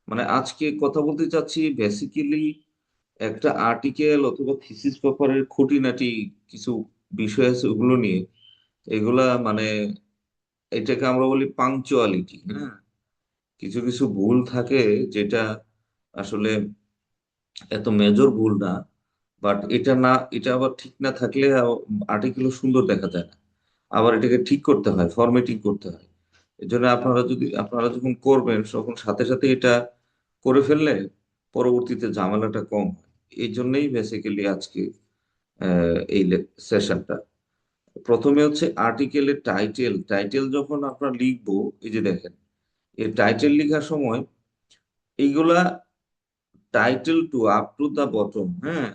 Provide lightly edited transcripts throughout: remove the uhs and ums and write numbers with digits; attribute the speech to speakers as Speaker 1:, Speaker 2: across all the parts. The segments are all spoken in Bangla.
Speaker 1: মানে আজকে কথা বলতে চাচ্ছি বেসিক্যালি একটা আর্টিকেল অথবা থিসিস পেপারের খুঁটিনাটি কিছু বিষয় আছে ওগুলো নিয়ে। এগুলা মানে এটাকে আমরা বলি পাংচুয়ালিটি। হ্যাঁ, কিছু কিছু ভুল থাকে যেটা আসলে এত মেজর ভুল না, বাট এটা আবার ঠিক না থাকলে আর্টিকেলও সুন্দর দেখা যায় না। আবার এটাকে ঠিক করতে হয়, ফরম্যাটিং করতে হয়। এই জন্য আপনারা যখন করবেন তখন সাথে সাথে এটা করে ফেললে পরবর্তীতে ঝামেলাটা কম হয়। এই জন্যই বেসিক্যালি আজকে এই সেশনটা। প্রথমে হচ্ছে আর্টিকেলের টাইটেল। টাইটেল যখন আপনারা লিখবো, এই যে দেখেন, এই টাইটেল লেখার সময় এইগুলা title to up to the bottom, হ্যাঁ,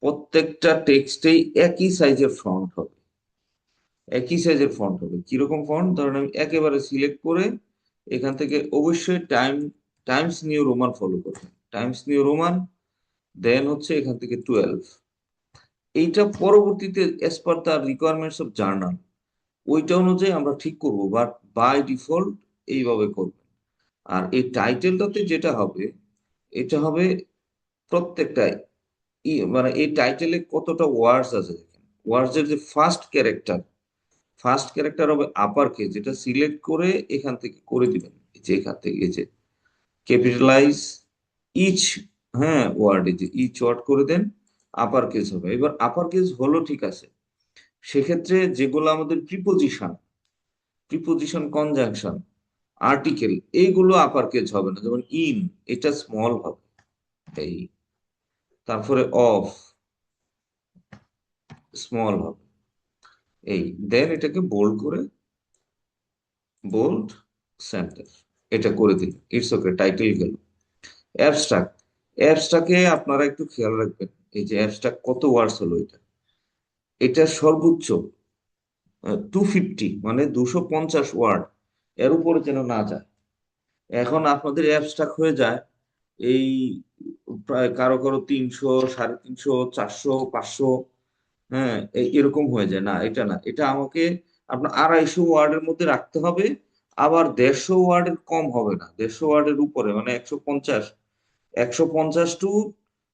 Speaker 1: প্রত্যেকটা টেক্সটেই একই সাইজের ফন্ট হবে। একই সাইজের ফন্ট হবে। কিরকম ফন্ট? ধরেন আমি একেবারে সিলেক্ট করে এখান থেকে অবশ্যই টাইমস নিউ রোমান ফলো করবেন। টাইমস নিউ রোমান, দেন হচ্ছে এখান থেকে 12। এইটা পরবর্তীতে S per the requirements of journal, ওইটা অনুযায়ী আমরা ঠিক করব, বাট বাই ডিফল্ট এইভাবে করব। আর এই টাইটেলটাতে যেটা হবে, এটা হবে প্রত্যেকটা মানে এই টাইটেলে কতটা ওয়ার্ডস আছে দেখেন। ওয়ার্ডস এর যে ফার্স্ট ক্যারেক্টার হবে আপার কেস, যেটা সিলেক্ট করে এখান থেকে করে দিবেন। এই যে এখান থেকে এই যে ক্যাপিটালাইজ ইচ, হ্যাঁ, ওয়ার্ড, এই যে ইচ ওয়ার্ড করে দেন, আপার কেস হবে। এবার আপার কেস হলো, ঠিক আছে। সেক্ষেত্রে যেগুলো আমাদের প্রিপোজিশন, কনজাংশন, আর্টিকেল, এইগুলো আপার কেস হবে না। যেমন ইন, এটা স্মল হবে। এই, তারপরে অফ, স্মল হবে। এই, দেন এটাকে বোল্ড করে, বোল্ড সেন্টার, এটা করে দিন। ইটস ওকে, টাইটেল গেল। অ্যাবস্ট্রাক্ট, অ্যাবস্ট্রাক্টে আপনারা একটু খেয়াল রাখবেন। এই যে অ্যাবস্ট্রাক্ট কত ওয়ার্ডস হলো, এটা সর্বোচ্চ 250, মানে 250 ওয়ার্ড, এর উপরে যেন না যায়। এখন আপনাদের অ্যাবস্ট্রাক্ট হয়ে যায় এই প্রায় কারো কারো 300, 350, 400, 500, হ্যাঁ, এরকম হয়ে যায়। না, এটা না, এটা আমাকে আপনার 250 ওয়ার্ডের মধ্যে রাখতে হবে। আবার 150 ওয়ার্ডের কম হবে না, 150 ওয়ার্ডের উপরে, মানে 150, 150 টু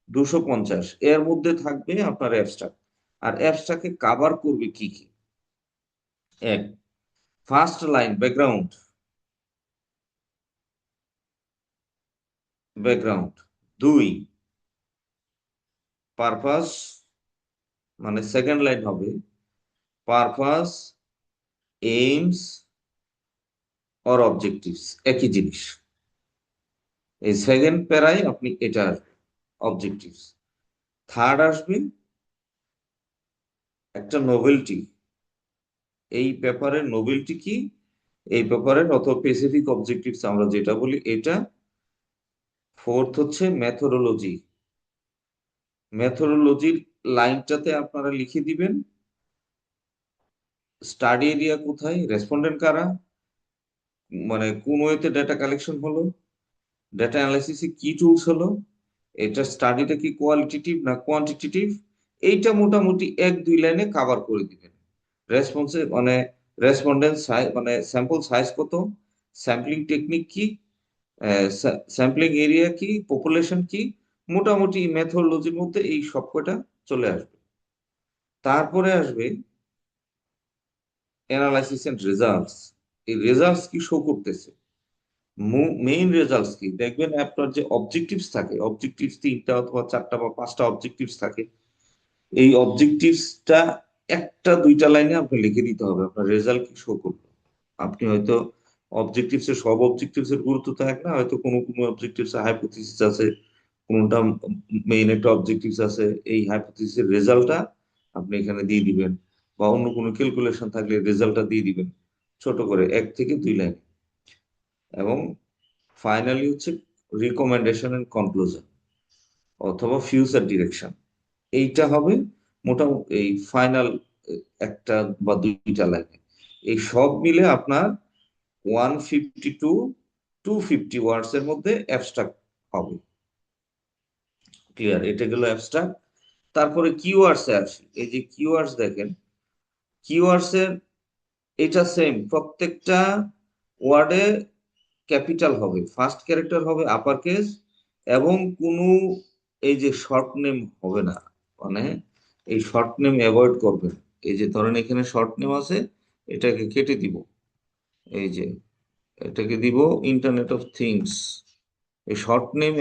Speaker 1: 250 এর মধ্যে থাকবে আপনার অ্যাবস্ট্রাক্ট। আর অ্যাবস্ট্রাক্টকে কাভার করবে কি কি? এক, ফার্স্ট লাইন ব্যাকগ্রাউন্ড, ব্যাকগ্রাউন্ড। দুই, পারপাস, মানে সেকেন্ড লাইন হবে পারপাস, এইমস অর অবজেক্টিভস, একই জিনিস। এই সেকেন্ড প্যারায় আপনি এটার অবজেক্টিভস। থার্ড আসবে একটা নোভেলটি, এই পেপারের নোভেলটি কি, এই পেপারের অথবা স্পেসিফিক অবজেক্টিভস আমরা যেটা বলি এটা। ফোর্থ হচ্ছে মেথোডোলজি, মেথোডোলজির লাইনটাতে আপনারা লিখে দিবেন স্টাডি এরিয়া কোথায়, রেসপন্ডেন্ট কারা, মানে কোন ওয়েতে ডেটা কালেকশন হলো, ডেটা অ্যানালাইসিসে কি টুলস হলো, এটা স্টাডিটা কি কোয়ালিটেটিভ না কোয়ান্টিটেটিভ। এইটা মোটামুটি 1-2 লাইনে কভার করে দিবেন। রেসপন্সে মানে রেসপন্ডেন্স সাইজ, মানে স্যাম্পল সাইজ কত, স্যাম্পলিং টেকনিক কি, স্যাম্পলিং এরিয়া কি, পপুলেশন কি, মোটামুটি মেথোডোলজির মধ্যে এই সব কয়টা চলে আসবে। তারপরে আসবে অ্যানালাইসিস এন্ড রেজাল্টস। এই রেজাল্টস কি শো করতেছে, মেইন রেজাল্টস কি দেখবেন। আপনার যে অবজেক্টিভস থাকে, অবজেক্টিভস 3টা অথবা 4টা বা 5টা অবজেক্টিভস থাকে। এই অবজেক্টিভসটা 1-2 লাইনে আপনি লিখে দিতে হবে আপনার রেজাল্ট কি শো করবে। আপনি হয়তো অবজেক্টিভস এর সব অবজেক্টিভস এর গুরুত্ব থাকে না, হয়তো কোনো কোনো অবজেক্টিভস এর হাইপোথিসিস আছে, কোনটা মেইন একটা অবজেক্টিভস আছে। এই হাইপোথিসিসের রেজাল্টটা আপনি এখানে দিয়ে দিবেন, বা অন্য কোনো ক্যালকুলেশন থাকলে রেজাল্টটা দিয়ে দিবেন ছোট করে 1 থেকে 2 লাইন। এবং ফাইনালি হচ্ছে রিকমেন্ডেশন এন্ড কনক্লুশন অথবা ফিউচার ডিরেকশন, এইটা হবে মোটামুটি এই ফাইনাল 1 বা 2টা লাইনে। এই সব মিলে আপনার 150 টু 250 ওয়ার্ডস এর মধ্যে অ্যাবস্ট্রাক্ট হবে। ক্লিয়ার? এটা গেল অ্যাবস্ট্রাক্ট। তারপরে কিওয়ার্ডস এ আসি। এই যে কিওয়ার্ডস দেখেন, কিওয়ার্ডস এর এটা সেম, প্রত্যেকটা ওয়ার্ডে ক্যাপিটাল হবে, ফার্স্ট ক্যারেক্টার হবে আপার কেস, এবং কোনো এই যে শর্ট নেম হবে না, মানে এই শর্ট নেম অ্যাভয়েড করবেন। এই যে ধরেন এখানে শর্ট নেম আছে, এটাকে কেটে দিব, এই যে এটাকে দিব ইন্টারনেট অফ থিংস। এই শর্ট নেম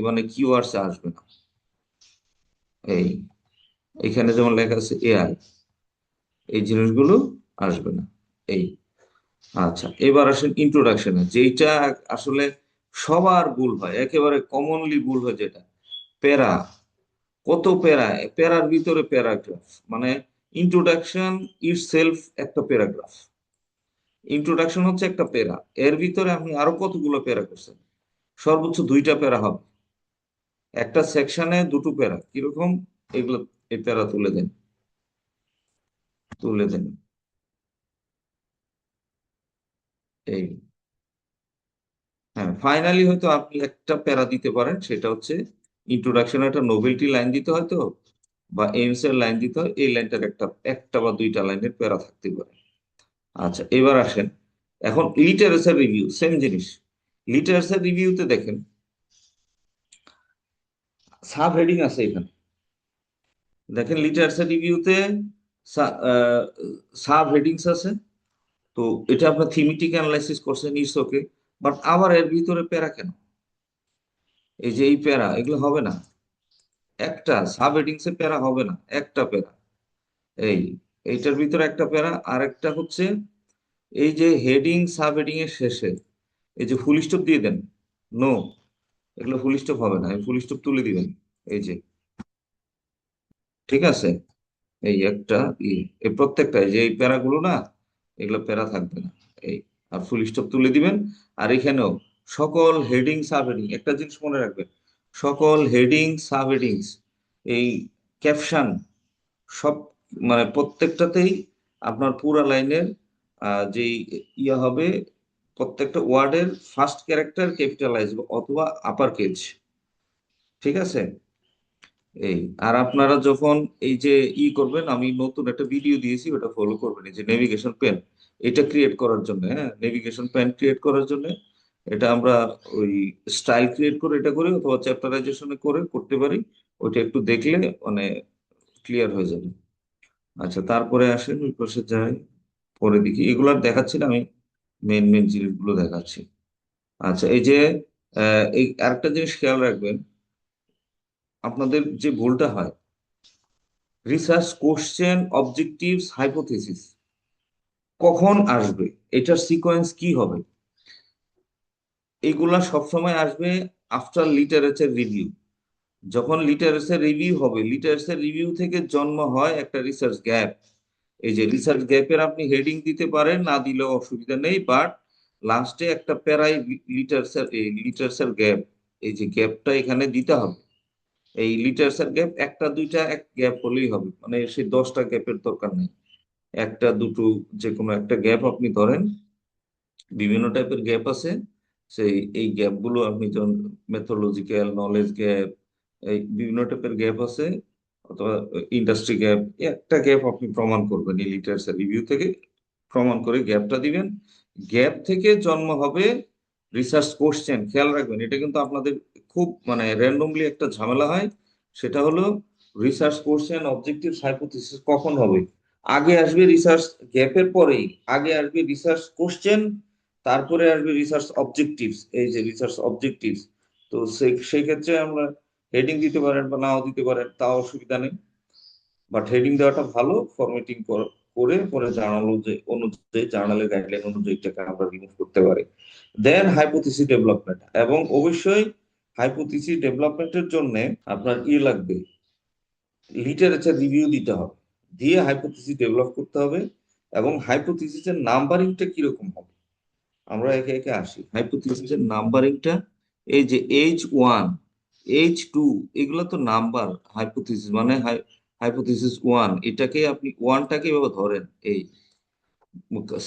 Speaker 1: মানে কিওয়ার্ডস আসবে না। এই এখানে যেমন লেখা আছে এআই, এই জিনিসগুলো আসবে না। এই আচ্ছা, এবার আসেন ইন্ট্রোডাকশনে, যেটা আসলে সবার ভুল হয়, একেবারে কমনলি ভুল হয় যেটা, প্যারা। কত প্যারা, প্যারার ভিতরে প্যারাগ্রাফ, মানে ইন্ট্রোডাকশন ইট সেলফ একটা প্যারাগ্রাফ। ইন্ট্রোডাকশন হচ্ছে একটা প্যারা, এর ভিতরে আপনি আরো কতগুলো প্যারা করছেন, সর্বোচ্চ দুইটা প্যারা হবে, একটা সেকশনে দুটো প্যারা, কিরকম এগুলো, এই প্যারা তুলে দেন, তুলে দেন। এই হ্যাঁ, ফাইনালি হয়তো আপনি একটা প্যারা দিতে পারেন, সেটা হচ্ছে ইন্ট্রোডাকশনে একটা নোবেলটি লাইন দিতে হয় তো, বা এইমস এর লাইন দিতে হয়, এই লাইনটার একটা একটা বা দুইটা লাইনের প্যারা থাকতে পারে। আচ্ছা, এবার আসেন এখন লিটারেচার রিভিউ, সেম জিনিস। লিটারেচার রিভিউতে দেখেন সাব হেডিং আছে এখানে, দেখেন লিটারেচার রিভিউতে সাব হেডিংস আছে। তো এটা আপনার থিমেটিক অ্যানালাইসিস করছেন, ইটস ওকে, বাট আবার এর ভিতরে প্যারা কেন? এই যে এই প্যারা, এগুলো হবে না, একটা সাব হেডিংস এ প্যারা হবে না, একটা প্যারা। এই এইটার ভিতরে একটা প্যারা, আর একটা হচ্ছে এই যে হেডিং সাব হেডিং এর শেষে এই যে ফুল স্টপ দিয়ে দেন, নো, এগুলো ফুল স্টপ হবে না, ফুল স্টপ তুলে দিবেন, এই যে, ঠিক আছে, এই একটা এই প্রত্যেকটা এই যে এই প্যারাগুলো না, এগুলো প্যারা থাকবে না। এই আর ফুল স্টপ তুলে দিবেন। আর এখানেও সকল হেডিং সাব হেডিং, একটা জিনিস মনে রাখবেন, সকল হেডিং সাব হেডিংস, এই ক্যাপশন, সব মানে প্রত্যেকটাতেই আপনার পুরা লাইনের যেই ইয়ে হবে, প্রত্যেকটা ওয়ার্ডের ফার্স্ট ক্যারেক্টার ক্যাপিটালাইজ অথবা আপার কেজ, ঠিক আছে। এই আর আপনারা যখন এই যে করবেন, আমি নতুন একটা ভিডিও দিয়েছি, ওটা ফলো করবেন, এই যে নেভিগেশন পেন, এটা ক্রিয়েট করার জন্য, হ্যাঁ, নেভিগেশন পেন ক্রিয়েট করার জন্য এটা আমরা ওই স্টাইল ক্রিয়েট করে এটা করি, অথবা চ্যাপ্টারাইজেশনে করে করতে পারি। ওইটা একটু দেখলে মানে ক্লিয়ার হয়ে যাবে। আচ্ছা, তারপরে আসেন ওই পাশে যাই, পরে দেখি এগুলো আর দেখাচ্ছি না আমি, মেন মেন জিনিসগুলো দেখাচ্ছি। আচ্ছা, এই যে এই আরেকটা জিনিস খেয়াল রাখবেন, আপনাদের যে ভুলটা হয়, রিসার্চ কোশ্চেন অবজেক্টিভস হাইপোথেসিস কখন আসবে, এটার সিকোয়েন্স কি হবে, এগুলা সবসময় আসবে আফটার লিটারেচার রিভিউ। যখন লিটারেচার রিভিউ হবে, লিটারেচার রিভিউ থেকে জন্ম হয় একটা রিসার্চ গ্যাপ। এই যে রিসার্চ গ্যাপের আপনি হেডিং দিতে পারেন, না দিলেও অসুবিধা নেই, বাট লাস্টে একটা প্যারাই লিটারেচার, এই লিটারেচার গ্যাপ, এই যে গ্যাপটা এখানে দিতে হবে। এই লিটারেচার গ্যাপ একটা দুইটা এক গ্যাপ হলেই হবে, মানে সেই 10টা গ্যাপের দরকার নেই, একটা দুটো যে কোনো একটা গ্যাপ আপনি ধরেন। বিভিন্ন টাইপের গ্যাপ আছে, সেই এই গ্যাপ গুলো আপনি যেমন মেথোলজিক্যাল নলেজ গ্যাপ, এই বিভিন্ন টাইপের গ্যাপ আছে, অথবা ইন্ডাস্ট্রি গ্যাপ, একটা গ্যাপ আপনি প্রমাণ করবেন এই লিটারেচার রিভিউ থেকে, প্রমাণ করে গ্যাপটা দিবেন। গ্যাপ থেকে জন্ম হবে রিসার্চ কোশ্চেন। খেয়াল রাখবেন, এটা কিন্তু আপনাদের খুব মানে র্যান্ডমলি একটা ঝামেলা হয়, সেটা হলো রিসার্চ কোশ্চেন অবজেক্টিভ হাইপোথিসিস কখন হবে। আগে আসবে রিসার্চ গ্যাপের পরেই আগে আসবে রিসার্চ কোশ্চেন, তারপরে আসবে রিসার্চ অবজেক্টিভস, এই যে রিসার্চ অবজেক্টিভস। তো সেই ক্ষেত্রে আমরা হেডিং দিতে পারেন বা নাও দিতে পারেন, তা অসুবিধা নেই, বাট হেডিং দেওয়াটা ভালো, ফরম্যাটিং করে পরে জার্নাল অনুযায়ী জার্নালের গাইডলাইন অনুযায়ী এটাকে আমরা রিমুভ করতে পারি। দেন হাইপোথিসিস ডেভেলপমেন্ট, এবং অবশ্যই হাইপোথিসিস ডেভেলপমেন্টের জন্য আপনার লাগবে, লিটারেচার রিভিউ দিতে হবে, দিয়ে হাইপোথিসিস ডেভেলপ করতে হবে। এবং হাইপোথিসিসের নাম্বারিংটা কিরকম হবে, আমরা একে একে আসি। হাইপোথিসিসের নাম্বারিংটা, এই যে H1, H2, এগুলো তো নাম্বার। হাইপোথিসিস মানে হাইপোথিসিস ওয়ান, এটাকে আপনি ওয়ানটাকে এভাবে ধরেন, এই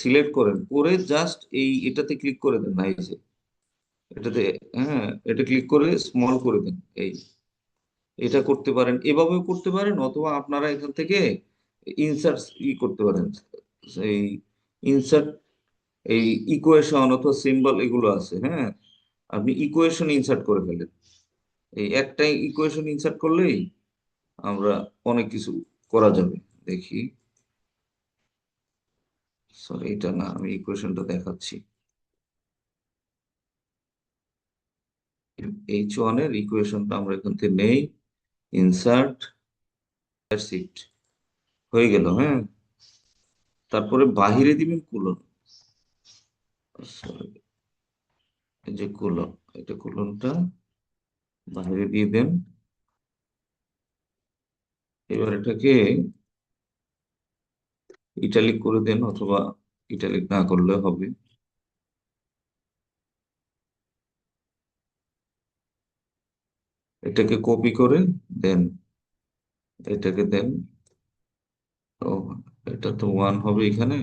Speaker 1: সিলেক্ট করেন, করে জাস্ট এই এটাতে ক্লিক করে দেন না, এই যে এটাতে, হ্যাঁ, এটা ক্লিক করে স্মল করে দেন। এই এটা করতে পারেন, এভাবেও করতে পারেন, অথবা আপনারা এখান থেকে ইনসার্ট করতে পারেন, এই ইনসার্ট এই ইকুয়েশন অথবা সিম্বল এগুলো আছে, হ্যাঁ, আপনি ইকুয়েশন ইনসার্ট করে ফেলেন। এই একটাই ইকুয়েশন ইনসার্ট করলেই আমরা অনেক কিছু করা যাবে। দেখি, সরি এটা না, আমি ইকুয়েশনটা দেখাচ্ছি। H1 এর ইকুয়েশনটা আমরা এখান থেকে নেই, ইনসার্ট, সিট হয়ে গেল, হ্যাঁ। তারপরে বাহিরে দিবেন কুলন, Sorry, এই যে কুলন, এটা কুলনটা বাহিরে দিয়ে দেন। এবার এটাকে ইটালিক করে দেন, অথবা ইটালিক না করলে হবে। এটাকে কপি করে দেন, এটাকে দেন। ও, এটা তো 1 হবে এখানে,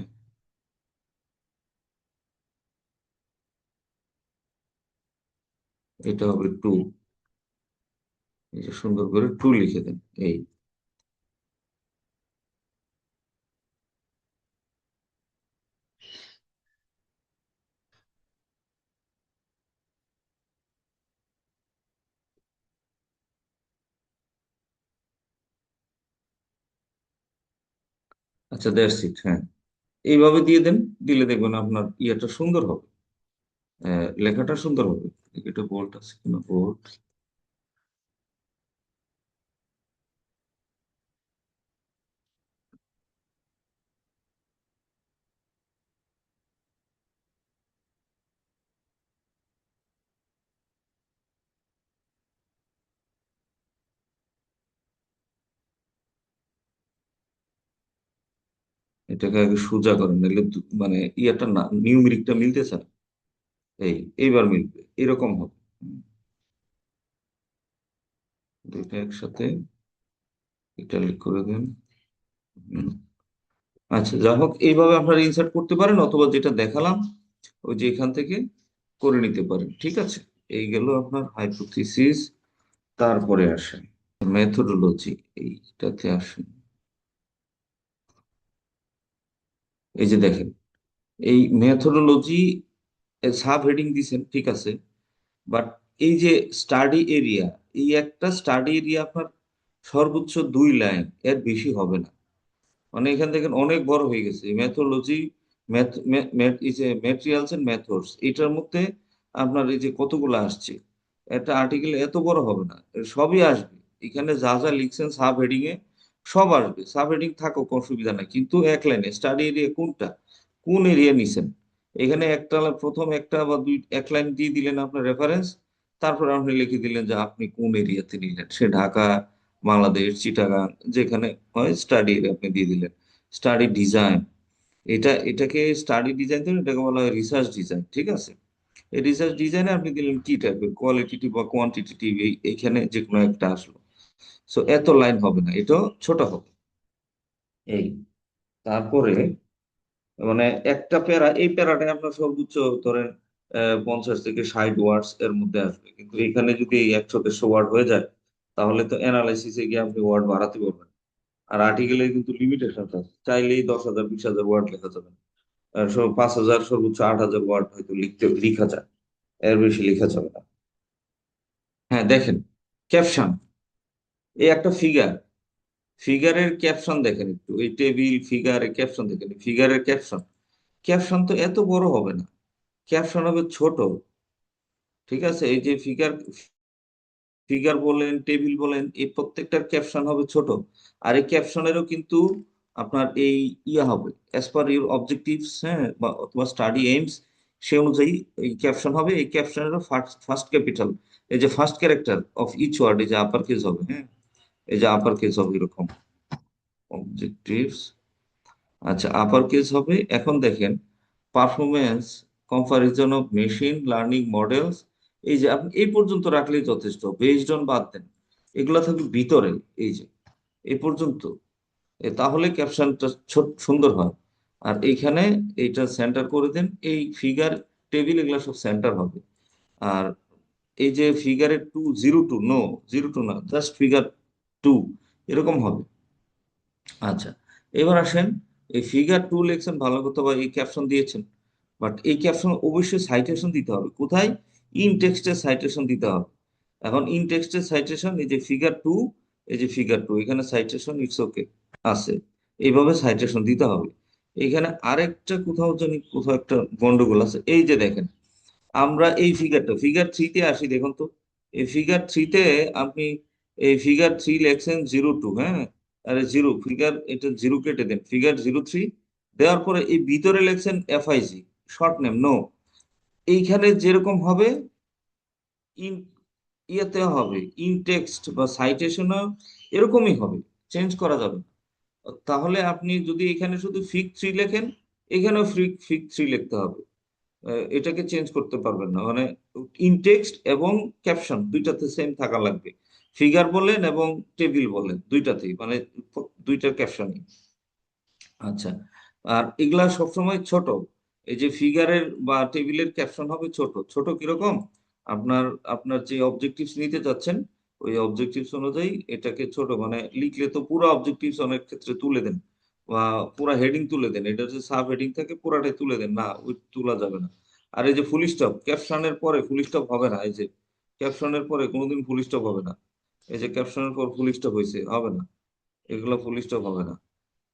Speaker 1: এটা হবে 2। এই যে সুন্দর করে 2 লিখে দেন। এই, আচ্ছা দ্যাটস ইট, হ্যাঁ। এইভাবে দিয়ে দেন, দিলে দেখবেন আপনার ইয়েটা সুন্দর হবে, লেখাটা সুন্দর হবে। এটা বোল্ট আছে কিনা, বোল্ট। এটাকে আগে সোজা করেন, নাহলে মানে ইয়েটা না, নিউমেরিকটা মিলতেছে না। এই, এইবার মিলবে, এরকম হবে। হুম, দুইটা একসাথে ইটালিক করে দেন। হুম, আচ্ছা যা হোক, এইভাবে আপনারা ইনসার্ট করতে পারেন, অথবা যেটা দেখালাম ওই যে এখান থেকে করে নিতে পারেন, ঠিক আছে। এই গেল আপনার হাইপোথিসিস। তারপরে আসেন মেথোডোলজি, এইটাতে আসেন। এই যে দেখেন, এই মেথোডোলজি সাব হেডিং দিছেন, ঠিক আছে, বাট এই যে স্টাডি এরিয়া, এই একটা স্টাডি এরিয়া আপনার সর্বোচ্চ 2 লাইন, এর বেশি হবে না। মানে এখান থেকে অনেক বড় হয়ে গেছে মেথোলজি, এই যে ম্যাটেরিয়ালস এন্ড মেথডস, এটার মধ্যে আপনার এই যে কতগুলো আসছে, একটা আর্টিকেল এত বড় হবে না, এর সবই আসবে। এখানে যা যা লিখছেন সাব হেডিং এ সব আসবে, সাব হেডিং থাকো কোনো অসুবিধা নাই, কিন্তু এক লাইনে স্টাডি এরিয়া কোনটা, কোন এরিয়া নিছেন, এখানে একটা প্রথম একটা বা দুই এক লাইন দিয়ে দিলেন আপনার রেফারেন্স। তারপর আপনি লিখে দিলেন যে আপনি কোন এরিয়াতে নিলেন, সে ঢাকা, বাংলাদেশ, চিটাগাং, যেখানে হয় স্টাডি এরিয়া আপনি দিয়ে দিলেন। স্টাডি ডিজাইন, এটাকে স্টাডি ডিজাইন তো এটাকে বলা হয় রিসার্চ ডিজাইন, ঠিক আছে। এই রিসার্চ ডিজাইনে আপনি দিলেন কি টাইপের, কোয়ালিটেটিভ বা কোয়ান্টিটেটিভ, এইখানে যে কোনো একটা আসলো। সো এত লাইন হবে না, এটাও ছোট হবে। এই, তারপরে মানে একটা প্যারা, এই প্যারাটা আপনার সর্বোচ্চ ধরেন 50 থেকে 60 ওয়ার্ডস এর মধ্যে আসবে, কিন্তু এখানে যদি এই 100-150 ওয়ার্ড হয়ে যায়, তাহলে তো অ্যানালাইসিসে গিয়ে আপনি ওয়ার্ড বাড়াতে পারবেন। আর আর্টিকেলের কিন্তু লিমিটেশন আছে, চাইলেই 10,000 20,000 ওয়ার্ড লেখা যাবে না। 5,000 সর্বোচ্চ 8,000 ওয়ার্ড হয়তো লিখা যায়, এর বেশি লেখা যাবে না। হ্যাঁ দেখেন, ক্যাপশন, এই একটা ফিগার, ফিগারের ক্যাপশন দেখেন একটু, এই টেবিল ফিগারের ক্যাপশন দেখেন, ফিগারের ক্যাপশন, ক্যাপশন তো এত বড় হবে না, ক্যাপশন হবে ছোট, ঠিক আছে। এই যে ফিগার, ফিগার বলেন টেবিল বলেন, এই প্রত্যেকটার ক্যাপশন হবে ছোট। আর এই ক্যাপশনেরও কিন্তু আপনার এই ইয়া হবে অ্যাজ পার ইউর অবজেক্টিভস, হ্যাঁ, বা অথবা স্টাডি এইমস, সে অনুযায়ী এই ক্যাপশন হবে। এই ক্যাপশনেরও ফার্স্ট ফার্স্ট ক্যাপিটাল, এই যে first character of each word, এই যে আপার কেস হবে, হ্যাঁ, এই যে আপার কেস হবে এরকম, অবজেক্টিভস, আচ্ছা আপার কেস হবে। এখন দেখেন performance, comparison of machine learning models, এই যে আপনি এই পর্যন্ত রাখলেই যথেষ্ট, বেসড অন বাদ দেন, এগুলা থাকবে ভিতরে, এই যে এই পর্যন্ত। তাহলে ক্যাপশনটা ছোট সুন্দর হয়। আর এইখানে এইটা সেন্টার করে দেন, এই ফিগার টেবিল এগুলা সব সেন্টার হবে। আর এই যে ফিগারের 202, নো 02 না, জাস্ট ফিগার 2, এরকম হবে। আচ্ছা, এবার আসেন, এই ফিগার 2 লিখছেন ভালো কথা, বা এই ক্যাপশন দিয়েছেন, বাট এই ক্যাপশন অবশ্যই সাইটেশন দিতে হবে কোথায়? ইন টেক্সটের সাইটেশন দিতে হবে। এখন ইন টেক্সটের সাইটেশন এই যে ফিগার 2, এই যে ফিগার 2 এখানে সাইটেশন ইটস ওকে আছে, এইভাবে সাইটেশন দিতে হবে। এখানে আরেকটা কোথাও জানি কোথাও একটা গন্ডগোল আছে। এই যে দেখেন, আমরা এই ফিগারটা ফিগার 3-তে আসি, দেখুন তো। এই ফিগার 3-তে আপনি এই ফিগার 3 লেখছেন 02, হ্যাঁ, আরে জিরো, ফিগার এটা জিরো কেটে দেন, ফিগার 03 দেওয়ার পরে এই ভিতরে লেখছেন এফআইজি, শর্ট নেম নো। এইখানে যেরকম হবে ইন ইয়েতে হবে, ইন টেক্সট বা সাইটেশনও এরকমই হবে, চেঞ্জ করা যাবে না। তাহলে আপনি যদি এখানে শুধু ফিগ 3 লেখেন, এখানেও ফিগ ফিগ 3 লিখতে হবে। এটাকে চেঞ্জ করতে পারবেন না, মানে ইনটেক্সট এবং ক্যাপশন দুইটাতে সেম থাকা লাগবে। ফিগার বলেন এবং টেবিল বলেন দুইটাতেই, মানে দুইটার ক্যাপশনই। আচ্ছা, আর এগুলা সবসময় ছোট। এই যে ফিগারের বা টেবিলের ক্যাপশন হবে ছোট ছোট। কিরকম? আপনার আপনার যে অবজেক্টিভস নিতে যাচ্ছেন, ওই অবজেক্টিভস অনুযায়ী এটাকে ছোট, মানে লিখলে তো পুরো অবজেক্টিভস অনেক ক্ষেত্রে তুলে দেন, বা পুরো হেডিং তুলে দেন, এটা যে সাব হেডিং থাকে পুরাটাই তুলে দেন, না ওই তোলা যাবে না। আর এই যে ফুল স্টপ, ক্যাপশনের পরে ফুল স্টপ হবে না, এই যে ক্যাপশনের পরে কোনোদিন ফুল স্টপ হবে না। এই যে ক্যাপশনের পর ফুল স্টপ হয়েছে, হবে না, এগুলো ফুল স্টপ হবে না।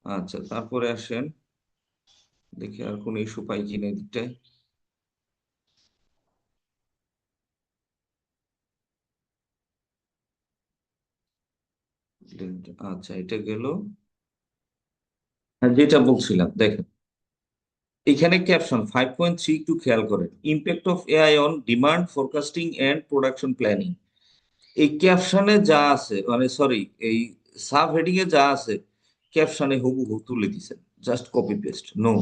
Speaker 1: আচ্ছা, তারপরে আসেন, দেখি আর কোনো ইস্যু পাই কিনা এদিকটায়। আচ্ছা, এটা গেল। যেটা বলছিলাম দেখেন, এখানে ক্যাপশন 5.3 একটু খেয়াল করেন, impact of AI on demand forecasting and production planning. এই ক্যাপশনে যা আছে, মানে সরি, এই সাব হেডিং এ যা আছে ক্যাপশনে হুবহু তুলে দিছেন, জাস্ট কপি পেস্ট, নো,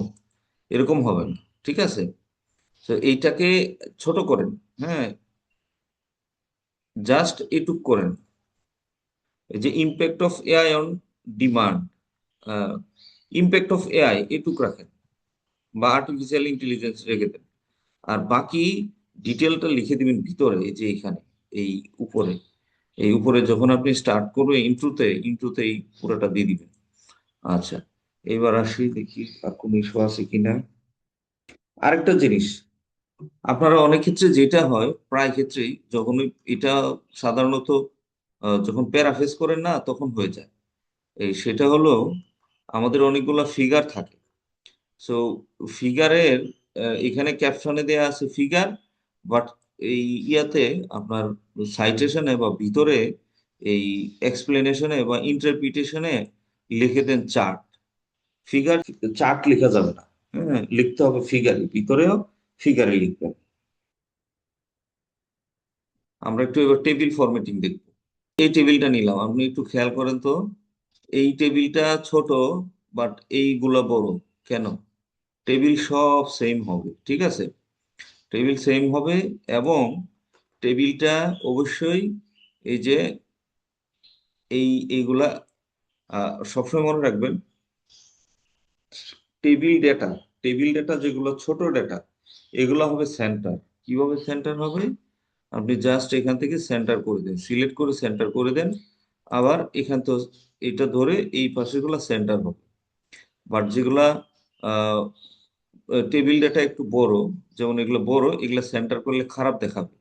Speaker 1: এরকম হবে না। ঠিক আছে, তো এইটাকে ছোট করেন, হ্যাঁ, জাস্ট এটুক করেন। এই যে impact of AI on demand, impact of AI এটুক রাখেন, বা আর্টিফিশিয়াল ইন্টেলিজেন্স রেখে দেন। আর বাকি ডিটেলটা লিখে দিবেন ভিতরে, এই যে এখানে, এই উপরে, এই উপরে যখন আপনি স্টার্ট করবে ইন্ট্রোতে, ইন্ট্রোতেই পুরোটা দিয়ে দিবেন। আচ্ছা, এবার আসি দেখি আর কোনো ইস্যু আছে কিনা। আরেকটা জিনিস, আপনারা অনেক ক্ষেত্রে যেটা হয়, প্রায় ক্ষেত্রেই যখন এটা সাধারণত যখন প্যারাফেস করেন না তখন হয়ে যায়। এই সেটা হলো, আমাদের অনেকগুলো ফিগার থাকে। সো ফিগারের এখানে ক্যাপশনে দেয়া আছে ফিগার, বাট এই ইয়াতে আপনার সাইটেশনে বা ভিতরে এই এক্সপ্লেনেশনে বা ইন্টারপ্রিটেশনে লিখে দেন চার্ট। ফিগার চার্ট লেখা যাবে না, হ্যাঁ, লিখতে হবে ফিগারে, ভিতরেও ফিগারে লিখবেন। আমরা একটু এবার টেবিল ফরম্যাটিং দেখব। এই টেবিলটা নিলাম, আপনি একটু খেয়াল করেন তো। এই টেবিলটা ছোট, বাট এইগুলা বড়। কেন? টেবিল সব সেম হবে, ঠিক আছে, টেবিল সেম হবে। এবং টেবিলটা অবশ্যই এই যে এইগুলা সবসময় মনে রাখবেন, টেবিল ডেটা, টেবিল ডেটা যেগুলো ছোট ডেটা, এগুলো হবে সেন্টার। কিভাবে সেন্টার হবে? আপনি জাস্ট এখান থেকে সেন্টার করে দেন, সিলেক্ট করে সেন্টার করে দেন। আবার এখান তো এটা ধরে এই পাশেগুলো সেন্টার হবে। বাট যেগুলা টেবিল ডেটা একটু বড়, যেমন এগুলো বড়, এগুলো সেন্টার করলে খারাপ দেখাবে।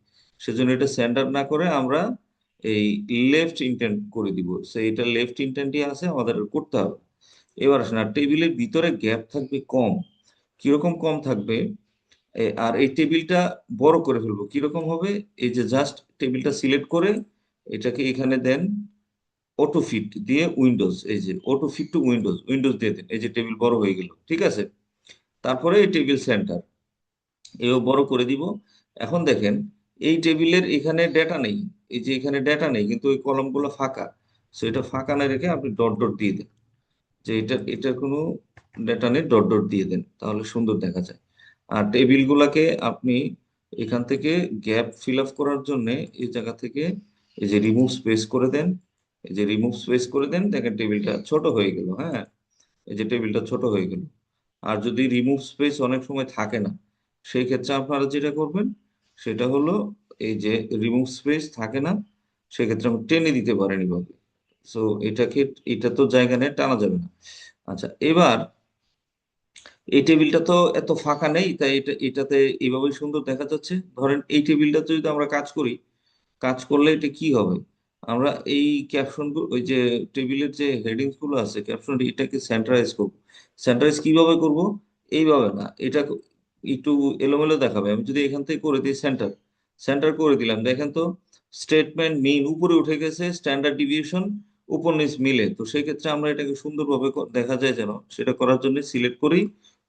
Speaker 1: সেজন্য এটা সেন্টার না করে আমরা এই লেফট ইনটেন্ট করে দিব। সো এটা লেফট ইনটেন্টই আছে, আমাদের করতে হবে। এবার আসেন, আর টেবিলের ভিতরে গ্যাপ থাকবে কম। কিরকম কম থাকবে? আর এই টেবিলটা বড় করে ফেলবো, কিরকম হবে? এই যে জাস্ট টেবিলটা সিলেক্ট করে এটাকে এখানে দেন, অটো ফিট দিয়ে উইন্ডোজ, এই যে auto fit to windows, windows দিয়ে দেন, এই যে টেবিল বড় হয়ে গেল, ঠিক আছে। তারপরে এই টেবিল সেন্টার এও বড় করে দিব। এখন দেখেন, এই টেবিলের এখানে ডেটা নেই, এই যে এখানে ডেটা নেই, কিন্তু ওই কলমগুলো ফাঁকা। সো এটা ফাঁকা না রেখে আপনি ডট ডট দিয়ে দেন, যে এটার কোনো ডেটা নেই, ডট ডট দিয়ে দেন, তাহলে সুন্দর দেখা যায়। আর টেবিল গুলাকে আপনি এখান থেকে গ্যাপ ফিল আপ করার জন্য এই জায়গা থেকে এই যে রিমুভ স্পেস করে দেন, এই যে রিমুভ স্পেস করে দেন, দেখেন টেবিলটা ছোট হয়ে গেল, হ্যাঁ, এই যে টেবিলটা ছোট হয়ে গেল। আর যদি রিমুভ স্পেস অনেক সময় থাকে না, সেই ক্ষেত্রে আপনারা যেটা করবেন সেটা হলো, এই যে রিমুভ স্পেস থাকে না, সেক্ষেত্রে আপনি টেনে দিতে পারেন এভাবে। সো এটাকে, এটা তো জায়গা নিয়ে টানা যাবে না। আচ্ছা, এবার এই টেবিলটা তো এত ফাঁকা নেই, তাই এটাতে এইভাবে সুন্দর দেখা যাচ্ছে। ধরেন এই টেবিলটাতে যদি আমরা কাজ করি, কাজ করলে এটা কি হবে, আমরা এই ক্যাপশন, ওই যে টেবিলের যে হেডিংস গুলো আছে ক্যাপশন, এটাকে সেন্টারাইজ করব। সেন্টারাইজ কিভাবে করব? এইভাবে না, এটা একটু এলোমেলো দেখাবে। আমি যদি এখান থেকে করে দিই সেন্টার, সেন্টার করে দিলাম, দেখেন তো স্টেটমেন্ট মিন উপরে উঠে গেছে, স্ট্যান্ডার্ড ডিভিয়েশন উপর নিচ মিলে। তো সেক্ষেত্রে আমরা এটাকে সুন্দরভাবে দেখা যায় যেন, সেটা করার জন্য সিলেক্ট করি,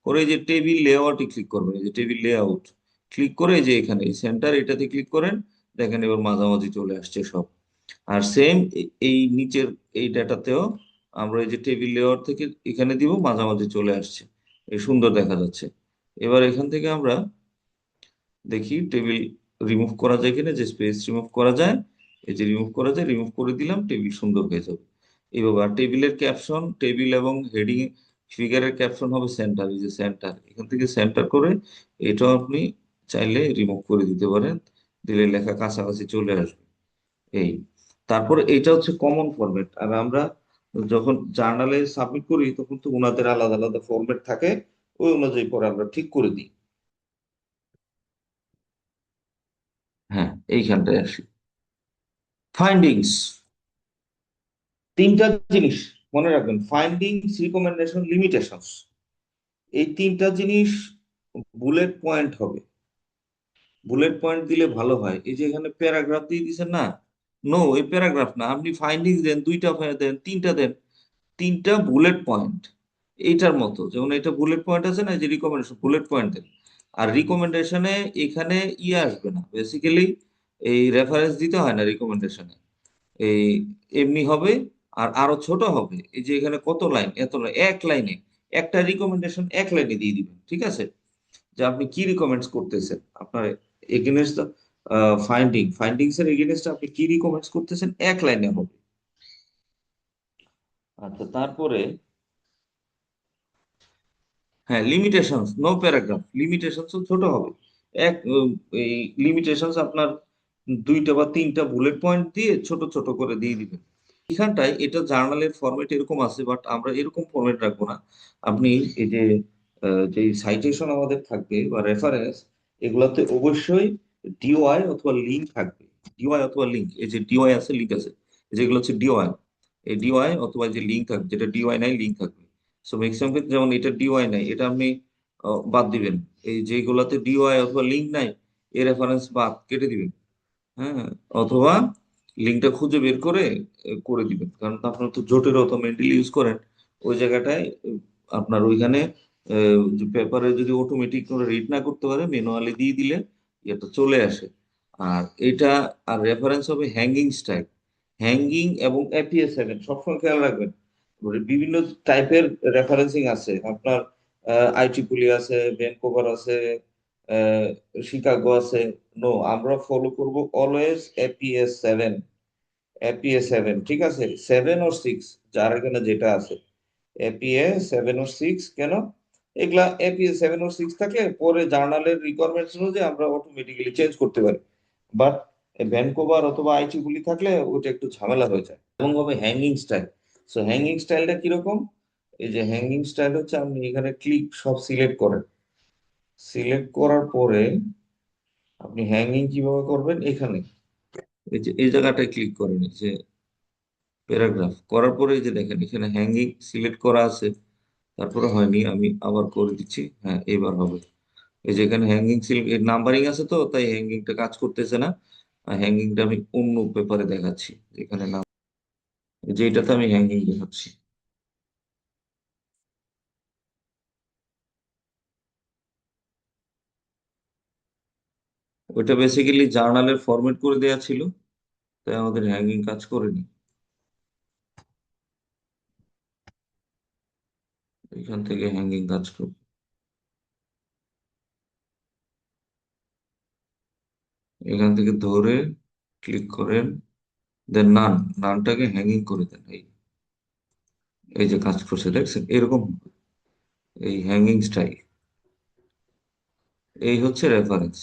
Speaker 1: করে এই যে টেবিল লেআউটে ক্লিক করবেন, এই যে টেবিল লেআউট ক্লিক করে এই যে এখানে সেন্টার এটাতে ক্লিক করেন, দেখেন এবার মাঝামাঝি চলে আসছে সব। আর সেম এই নিচের এই ডাটাতেও আমরা এই যে টেবিল লেআউট থেকে এখানে দিব, মাঝামাঝি চলে আসছে, এই সুন্দর দেখা যাচ্ছে। এবার এখান থেকে আমরা দেখি টেবিল রিমুভ করা যায় কিনা, যে স্পেস রিমুভ করা যায়, এই যে রিমুভ করা যায়, রিমুভ করে দিলাম, টেবিল সুন্দর হয়ে যাবে এইভাবে। আর টেবিলের ক্যাপশন, টেবিল এবং হেডিং ফিগারের ক্যাপশন হবে সেন্টার, এই যে সেন্টার, এখান থেকে সেন্টার করে এটাও আপনি চাইলে রিমুভ করে দিতে পারেন, দিলে লেখা কাছাকাছি চলে আসবে। এই, তারপরে এটা হচ্ছে কমন ফরম্যাট। আর আমরা যখন জার্নালে সাবমিট করি তখন তো ওনাদের আলাদা আলাদা ফরম্যাট থাকে, ওই অনুযায়ী পরে আমরা ঠিক করে দিই। হ্যাঁ, এইখানটায় আসি, ফাইন্ডিংস। তিনটা জিনিস মনে রাখবেন: ফাইন্ডিংস, রিকমেন্ডেশন, লিমিটেশনস। এই তিনটা জিনিস বুলেট পয়েন্ট হবে। বুলেট পয়েন্ট দিলে ভালো হয়। এই যে এখানে প্যারাগ্রাফ দিয়ে দিচ্ছেন না, নো, এই প্যারাগ্রাফ না, আপনি ফাইন্ডিংস দেন, দুইটা দেন, তিনটা দেন, তিনটা বুলেট পয়েন্ট। এইটার মতো যেমন এটা বুলেট পয়েন্ট আছে না, এই যে রিকমেন্ডেশন বুলেট পয়েন্ট দেন। আর রিকমেন্ডেশনে এখানে ইয়ে আসবে না বেসিক্যালি, এই রেফারেন্স দিতে হয় না রিকমেন্ডেশনে, এই এমনি হবে। আর আরো ছোট হবে, এই যে এখানে কত লাইন, এত লাইন, এক লাইনে একটা রিকমেন্ডেশন এক লাইনে দিয়ে দিবেন, ঠিক আছে? যে আপনি কি রিকমেন্ডস করতেছেন, আপনার এগেনস্ট ফাইন্ডিংস এর এগেনস্ট আপনি কি রিকমেন্ডস করতেছেন, এক লাইনে হবে। আচ্ছা, তারপরে হ্যাঁ, লিমিটেশনস, নো প্যারাগ্রাফ, লিমিটেশনস ছোট হবে। এক এই লিমিটেশনস আপনার দুইটা বা তিনটা বুলেট পয়েন্ট দিয়ে ছোট ছোট করে দিয়ে দিবেন। এখানটায় এটা জার্নালের ফরম্যাট এরকম আছে, বাট আমরা এরকম ফরম্যাট রাখবো না। আপনি এই যে যে সাইটেশন আমাদের থাকবে বা রেফারেন্স, এগুলাতে অবশ্যই ডিওআই অথবা লিঙ্ক থাকবে। ডিওআই অথবা লিঙ্ক, এই যে ডিওআই আছে, লিঙ্ক আছে, যেগুলো হচ্ছে ডিওআই, এই ডিওআই অথবা যে লিঙ্ক থাকবে, যেটা ডিওআই নাই লিঙ্ক থাকবে। সো ম্যাক্সিমাম ক্ষেত্রে যেমন এটা ডিওআই নাই, এটা আপনি বাদ দিবেন। এই যেগুলোতে ডিওআই অথবা লিঙ্ক নাই, এই রেফারেন্স বাদ কেটে দিবেন। হ্যাঁ, অথবা লিঙ্কটা খুঁজে বের করে করে দিবেন, কারণ আপনার তো জোটের অত মেন্টালি ইউজ করেন ওই জায়গাটায়, আপনার ওইখানে পেপারে যদি অটোমেটিক করে রিড না করতে পারে, ম্যানুয়ালি দিয়ে দিলে এটা চলে আসে। আর এটা, আর রেফারেন্স হবে হ্যাঙ্গিং স্টাইল, হ্যাঙ্গিং এবং এপিএ 7 সবসময় খেয়াল রাখবেন। বিভিন্ন টাইপের রেফারেন্সিং আছে আপনার, আইটিপুলি আছে, ভ্যানকুভার আছে, শিকাগো আছে। নো, আমরা ফলো করব অলওয়েজ এপিএস 7। এপিএ 7, ঠিক আছে, 7 or 6, যার এখানে যেটা আছে, এপিএ 7 or 6। কেন এগুলা এপিএ 7 or 6 থাকলে পরে জার্নালের রিকোয়ারমেন্টস অনুযায়ী আমরা অটোমেটিক্যালি চেঞ্জ করতে পারি। বাট ভ্যানকুভার অথবা আইটিগুলি থাকলে ওটা একটু ঝামেলা হয়ে যায়। এবং হবে হ্যাঙ্গিং স্টাইল। সো হ্যাঙ্গিং স্টাইলটা কিরকম? এই যে হ্যাঙ্গিং স্টাইল হচ্ছে, আপনি এখানে ক্লিক সব সিলেক্ট করেন, সিলেক্ট করার পরে আপনি হ্যাঙ্গিং কিভাবে করবেন, এখানে এই যে এই জায়গাটায় ক্লিক করেন, এই যে প্যারাগ্রাফ করার পরে এই যে দেখেন এখানে হ্যাঙ্গিং সিলেক্ট করা আছে, তারপরে হয়নি, আমি আবার করে দিচ্ছি, হ্যাঁ এবার হবে। এই যে এখানে হ্যাঙ্গিং সিলেক্ট নাম্বারিং আছে, তো তাই হ্যাঙ্গিংটা কাজ করতেছে না। হ্যাঙ্গিংটা আমি অন্য পেপারে দেখাচ্ছি, এখানে নাম, যে এটাতে আমি হ্যাঙ্গিং দেখাচ্ছি। ওইটা বেসিক্যালি জার্নালের ফরম্যাট করে দেওয়া ছিল, তাই আমাদের হ্যাঙ্গিং কাজ করেনি। এখান থেকে হ্যাঙ্গিং কাজ করবে, এখান থেকে ধরে ক্লিক করেন, দেন নান, নানটাকে হ্যাঙ্গিং করে দেন। এই এই যে কাজ করছে দেখছেন, এরকম এই হ্যাঙ্গিং স্টাইল, এই হচ্ছে রেফারেন্স।